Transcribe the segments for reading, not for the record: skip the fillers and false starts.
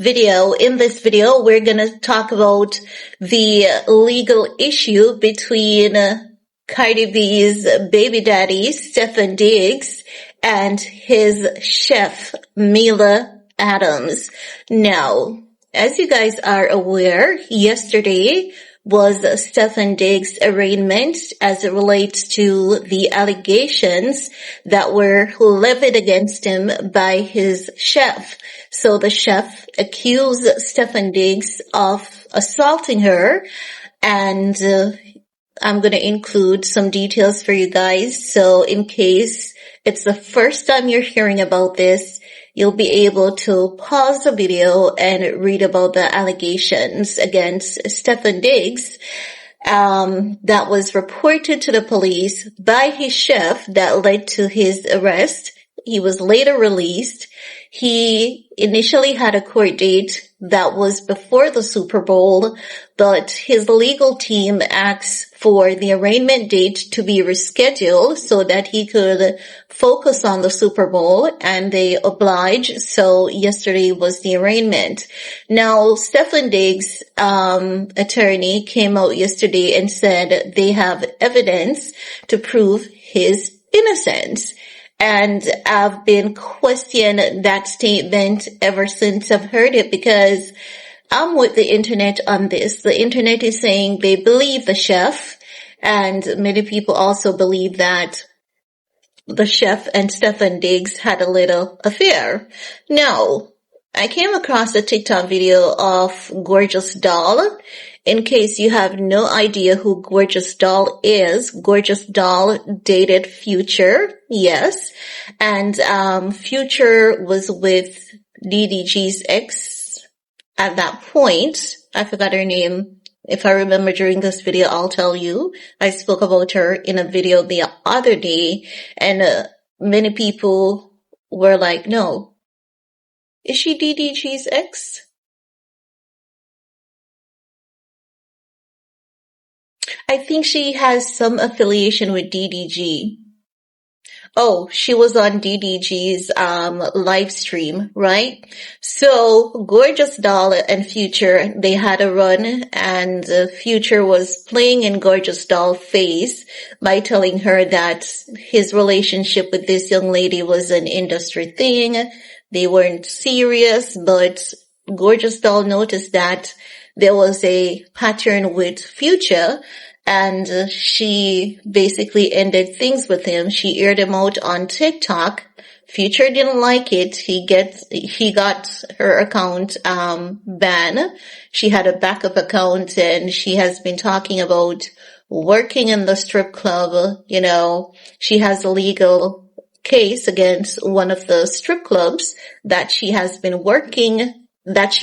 video. In this video, we're going to talk about the legal issue between Cardi B's baby daddy, Steffon Diggs, and his chef, Mila Adams. Now, as you guys are aware, yesterday was Steffon Diggs' arraignment as it relates to the allegations that were levied against him by his chef. So the chef accused Steffon Diggs of assaulting her, and I'm going to include some details for you guys. So in case it's the first time you're hearing about this, you'll be able to pause the video and read about the allegations against Steffon Diggs that was reported to the police by his chef that led to his arrest. He was later released. He initially had a court date that was before the Super Bowl, but his legal team asked for the arraignment date to be rescheduled so that he could focus on the Super Bowl, and they obliged. So yesterday was the arraignment. Now, Steffon Diggs' attorney came out yesterday and said they have evidence to prove his innocence. And I've been questioning that statement ever since I've heard it, because I'm with the internet on this. The internet is saying they believe the chef, and many people also believe that the chef and Steffon Diggs had a little affair. Now, I came across a TikTok video of Gorgeous Doll. In case you have no idea who Gorgeous Doll is, Gorgeous Doll dated Future, yes. And Future was with DDG's ex at that point. I forgot her name. If I remember during this video, I'll tell you. I spoke about her in a video the other day, and many people were like, no. Is she DDG's ex? I think she has some affiliation with DDG. Oh, she was on DDG's live stream, right? So Gorgeous Doll and Future, they had a run, and Future was playing in Gorgeous Doll's face by telling her that his relationship with this young lady was an industry thing. They weren't serious, but Gorgeous Doll noticed that there was a pattern with Future, and she basically ended things with him. She aired him out on TikTok. Future didn't like it. He got her account banned. She had a backup account, and she has been talking about working in the strip club. You know, she has a legal case against one of the strip clubs that she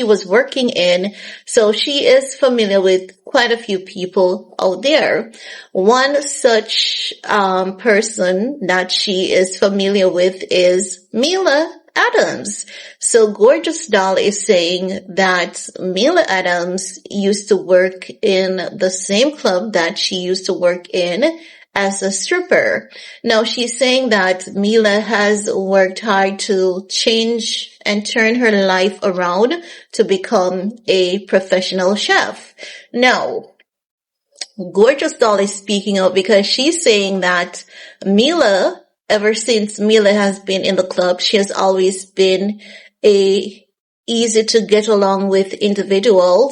was working in. So she is familiar with quite a few people out there. One such person that she is familiar with is Mila Adams. So Gorgeous Doll is saying that Mila Adams used to work in the same club that she used to work in as a stripper. Now, she's saying that Mila has worked hard to change and turn her life around to become a professional chef. Now, Gorgeous Doll is speaking out because she's saying that Mila, ever since Mila has been in the club, she has always been a easy to get along with individual.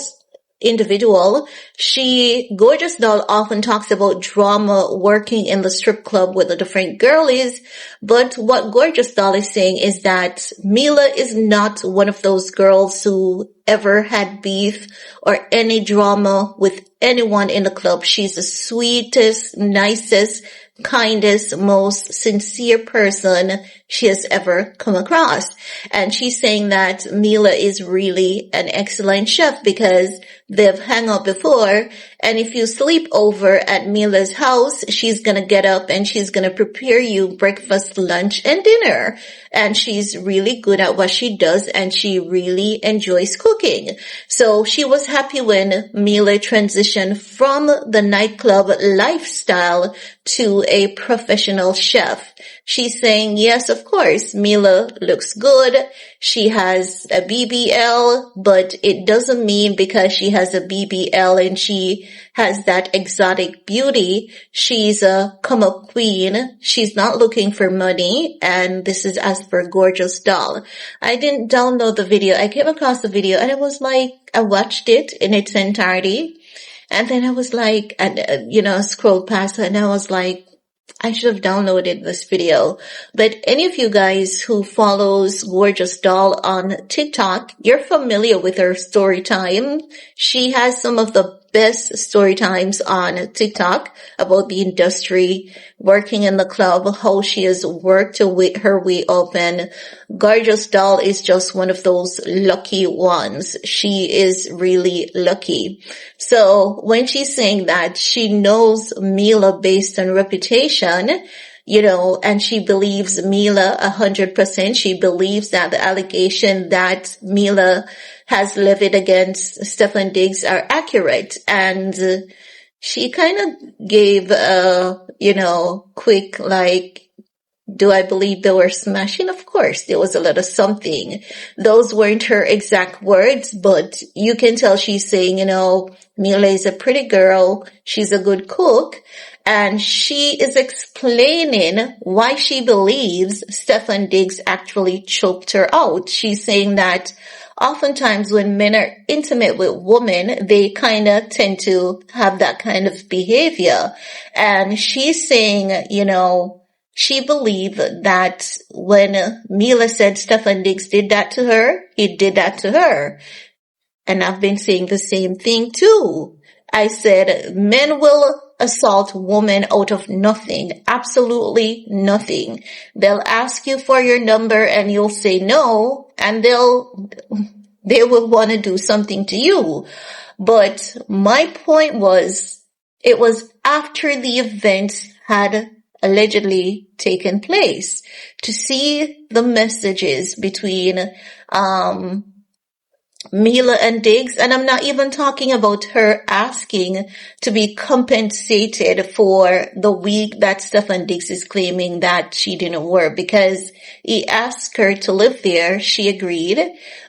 Gorgeous Doll often talks about drama working in the strip club with the different girlies, but what Gorgeous Doll is saying is that Mila is not one of those girls who ever had beef or any drama with anyone in the club. She's the sweetest, nicest, kindest, most sincere person she has ever come across. And she's saying that Mila is really an excellent chef because they've hung out before, And if you sleep over at Mila's house, she's going to get up and she's going to prepare you breakfast, lunch, and dinner. And she's really good at what she does, and she really enjoys cooking. So she was happy when Mila transitioned from the nightclub lifestyle to a professional chef. She's saying, yes, of course, Mila looks good. She has a BBL, but it doesn't mean because she has a BBL and she has that exotic beauty, she's a come up queen. She's not looking for money. And this is as per Gorgeous Doll. I didn't download the video. I came across the video and it was like, I watched it in its entirety. And then I was like, scrolled past it and I was like, I should have downloaded this video. But any of you guys who follows Gorgeous Doll on TikTok, you're familiar with her story time. She has some of the best story times on TikTok about the industry, working in the club, how she has worked her way up. And Gorgeous Doll is just one of those lucky ones. She is really lucky. So when she's saying that she knows Mila based on reputation, and she believes Mila 100%. She believes that the allegation that Mila has levied against Steffon Diggs are accurate. And she kind of gave quick, like, do I believe they were smashing? Of course, there was a lot of something. Those weren't her exact words, but you can tell she's saying, Mila is a pretty girl. She's a good cook. And she is explaining why she believes Steffon Diggs actually choked her out. She's saying that oftentimes when men are intimate with women, they kind of tend to have that kind of behavior. And she's saying, she believed that when Mila said Steffon Diggs did that to her, he did that to her. And I've been saying the same thing too. I said men will assault women out of nothing, absolutely nothing. They'll ask you for your number and you'll say no, and they will want to do something to you. But my point was, it was after the event had allegedly taken place, to see the messages between Mila and Diggs. And I'm not even talking about her asking to be compensated for the week that Steffon Diggs is claiming that she didn't work, because he asked her to live there. She agreed,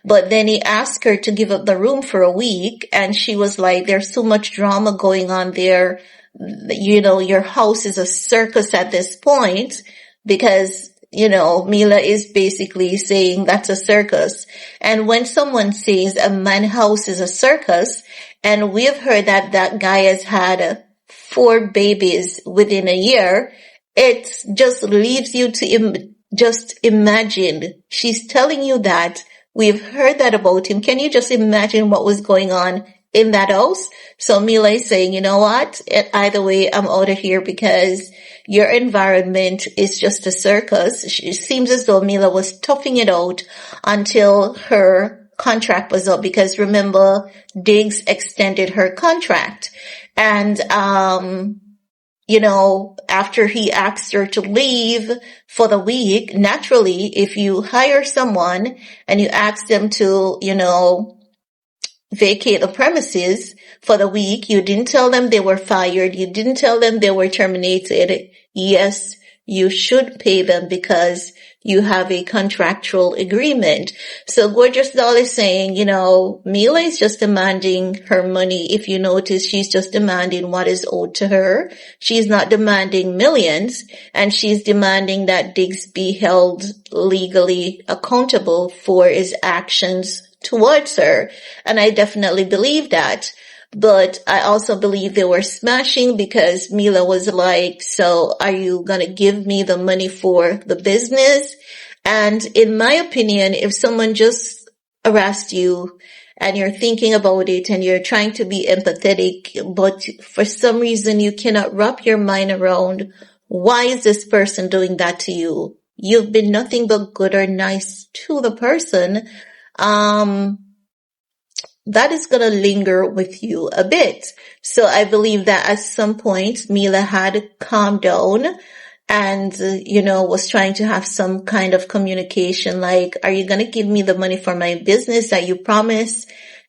but then he asked her to give up the room for a week, and she was like, there's so much drama going on there. Your house is a circus at this point, because Mila is basically saying that's a circus. And when someone says a man's house is a circus, and we've heard that that guy has had 4 babies within a year, it just leaves you to just imagine. She's telling you that we've heard that about him. Can you just imagine what was going on in that house? So Mila is saying, you know what? Either way, I'm out of here because your environment is just a circus. It seems as though Mila was toughing it out until her contract was up, because remember, Diggs extended her contract. And, after he asked her to leave for the week, naturally, if you hire someone and you ask them to, vacate the premises for the week, you didn't tell them they were fired, you didn't tell them they were terminated, yes, you should pay them because you have a contractual agreement. So Gorgeous Doll is saying, Mila is just demanding her money. If you notice, she's just demanding what is owed to her. She's not demanding millions, and she's demanding that Diggs be held legally accountable for his actions towards her. And I definitely believe that. But I also believe they were smashing, because Mila was like, so are you going to give me the money for the business? And in my opinion, if someone just harassed you and you're thinking about it and you're trying to be empathetic, but for some reason you cannot wrap your mind around, why is this person doing that to you? You've been nothing but good or nice to the person. that is going to linger with you a bit. So I believe that at some point Mila had calmed down and, was trying to have some kind of communication like, are you going to give me the money for my business that you promised?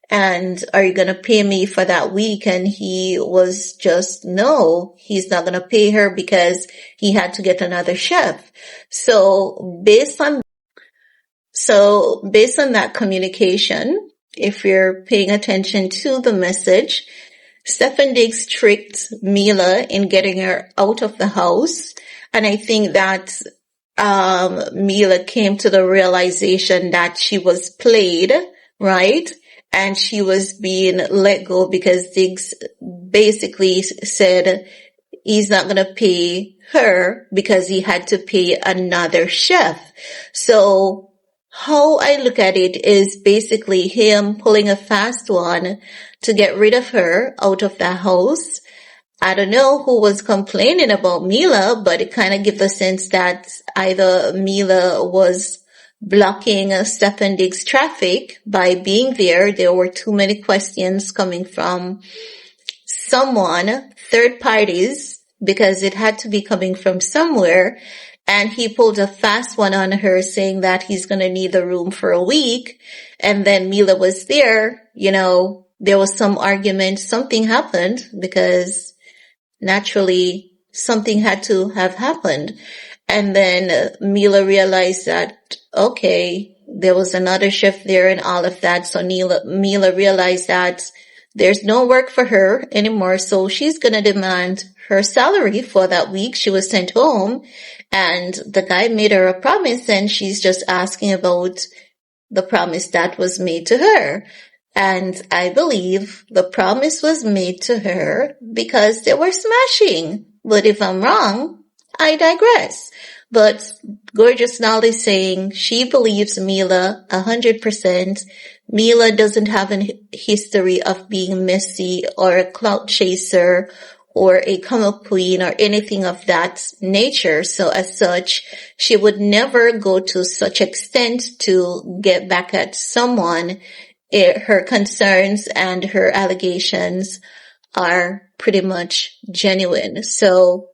And are you going to pay me for that week? And he was just, no, he's not going to pay her because he had to get another chef. So based on that communication, if you're paying attention to the message, Steffon Diggs tricked Mila in getting her out of the house. And I think that Mila came to the realization that she was played, right? And she was being let go because Diggs basically said he's not going to pay her because he had to pay another chef. So how I look at it is basically him pulling a fast one to get rid of her out of the house. I don't know who was complaining about Mila, but it kind of gives the sense that either Mila was blocking Steffon Diggs' traffic by being there. There were too many questions coming from someone, third parties, because it had to be coming from somewhere. And he pulled a fast one on her saying that he's going to need the room for a week. And then Mila was there, there was some argument, something happened because naturally something had to have happened. And then Mila realized that, okay, there was another chef there and all of that. So Mila realized that there's no work for her anymore. So she's going to demand her salary for that week. She was sent home and the guy made her a promise and she's just asking about the promise that was made to her. And I believe the promise was made to her because they were smashing. But if I'm wrong, I digress. But Gorgeous Doll is saying she believes Mila 100%. Mila doesn't have a history of being messy or a clout chaser or a come-up queen or anything of that nature. So as such, she would never go to such extent to get back at someone. Her concerns and her allegations are pretty much genuine. So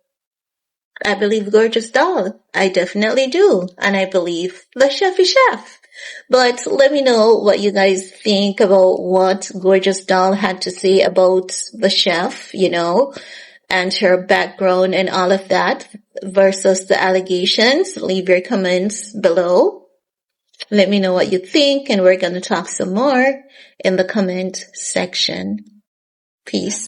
I believe Gorgeous Doll. I definitely do. And I believe the chefy chef. But let me know what you guys think about what Gorgeous Doll had to say about the chef, and her background and all of that versus the allegations. Leave your comments below. Let me know what you think, and we're going to talk some more in the comment section. Peace.